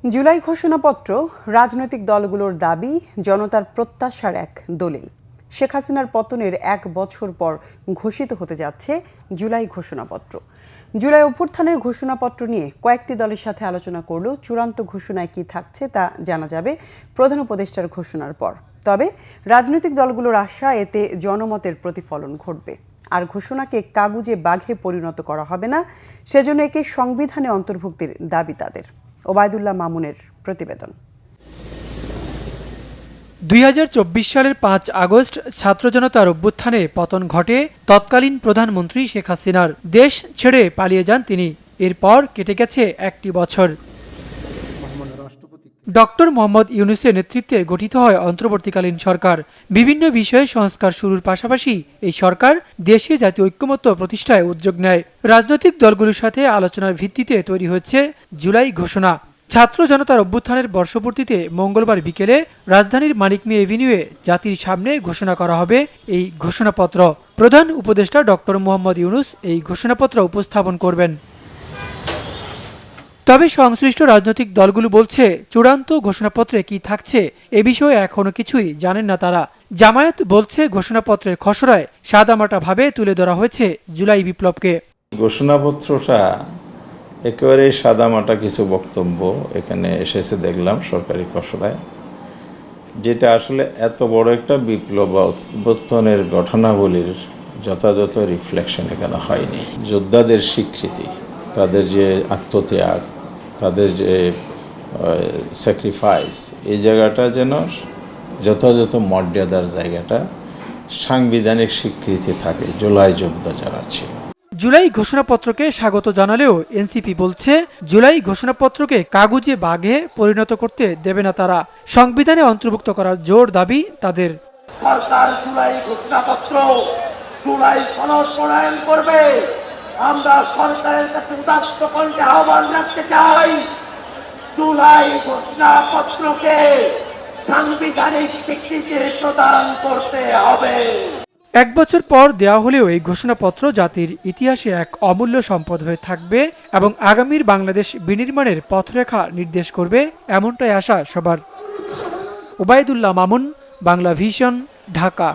জুলাই ঘোষণাপত্র রাজনৈতিক দলগুলোর দাবি, জনতার প্রত্যাশার এক দলিল। শেখ হাসিনার পতনের 1 বছর পর ঘোষিত হতে যাচ্ছে জুলাই ঘোষণাপত্র। জুলাই অভ্যুত্থানের ঘোষণাপত্র নিয়ে কয়েকটি দলের সাথে আলোচনা করলেও চূড়ান্ত ঘোষণায় কি থাকছে তা জানা যাবে প্রধান উপদেষ্টার ঘোষণার পর। তবে রাজনৈতিক দলগুলোর আশা, এতে জনমতের প্রতিফলন ঘটবে। আর ঘোষণাকে কাগুজে বাঘে পরিণত করা হবে না, সেজন্য একে সংবিধানে অন্তর্ভুক্তির দাবি তাদের। ওবায়দুল্লাহ মামুনের প্রতিবেদন। ২০২৪ সালের ৫ আগস্ট ছাত্র জনতার অভ্যুত্থানে পতন ঘটে তৎকালীন প্রধানমন্ত্রী শেখ হাসিনার। দেশ ছেড়ে পালিয়ে যান তিনি। এরপর কেটে গেছে 1টি বছর। ডক্টর মোহাম্মদ ইউনূসের নেতৃত্বে গঠিত হয় অন্তর্বর্তীকালীন সরকার। বিভিন্ন বিষয়ে সংস্কার শুরুর পাশাপাশি এই সরকার দেশে জাতীয় ঐক্যমত্য প্রতিষ্ঠায় উদ্যোগ নেয়। রাজনৈতিক দলগুলোর সাথে আলোচনার ভিত্তিতে তৈরি হচ্ছে জুলাই ঘোষণা। ছাত্র জনতার অভ্যুত্থানের বর্ষপূর্তিতে মঙ্গলবার বিকেলে রাজধানীর মানিক মিয়া এভিনিউয়ে জাতির সামনে ঘোষণা করা হবে এই ঘোষণাপত্র। প্রধান উপদেষ্টা ডক্টর মোহাম্মদ ইউনূস এই ঘোষণাপত্র উপস্থাপন করবেন। তবে সংশ্লিষ্ট রাজনৈতিক দলগুলো বলছে, চূড়ান্ত ঘোষণাপত্রে কি থাকছে এ বিষয়ে এখনো কিছুই জানেন না তারা। জামায়াত বলছে, ঘোষণাপত্রের খসড়ায় সাদামাটাভাবে তুলে ধরা হয়েছে জুলাই বিপ্লবকে। ঘোষণাপত্রটা একেবারে সাদামাটা কিছু বক্তব্য এখানে এসেছে দেখলাম সরকারি খসড়ায়, যেটা আসলে এত বড় একটা বিপ্লব বা অভ্যুত্থানের ঘটনাবলীর যথাযথ রিফ্লেকশন এখানে হয়নি। যোদ্ধাদের স্বীকৃতি, তাদের যে আত্মত্যাগ, তাদের যে স্যাক্রিফাইস, এই জায়গাটা যেন যথাযথ মর্যাদার জায়গাটা সাংবিধানিক স্বীকৃতি থাকে জুলাই যোদ্ধা যারা ছিল। জুলাই ঘোষণাপত্রকে স্বাগত জানালেও এনসিপি বলছে, জুলাই ঘোষণাপত্রকে কাগুজে বাঘে পরিণত করতে দেবে না তারা। সংবিধানে অন্তর্ভুক্ত করার জোর দাবি তাদের। সরকার জুলাই ঘোষণাপত্র, জুলাই সনদ প্রণয়ন করবে। আমরা সরকারের কাছে উদাত্ত কণ্ঠে আহ্বান রাখতে চাই, জুলাই ঘোষণাপত্রকে সাংবিধানিক স্বীকৃতি প্রদান করতে হবে। 1 বছর পর দেওয়া হলেও এই ঘোষণাপত্র জাতির ইতিহাসে এক অমূল্য সম্পদ হয়ে থাকবে এবং আগামীর বাংলাদেশ বিনির্মাণের পথরেখা নির্দেশ করবে, এমনটাই আশা সবার। ওবায়দুল্লাহ মামুন, বাংলা ভিশন, ঢাকা।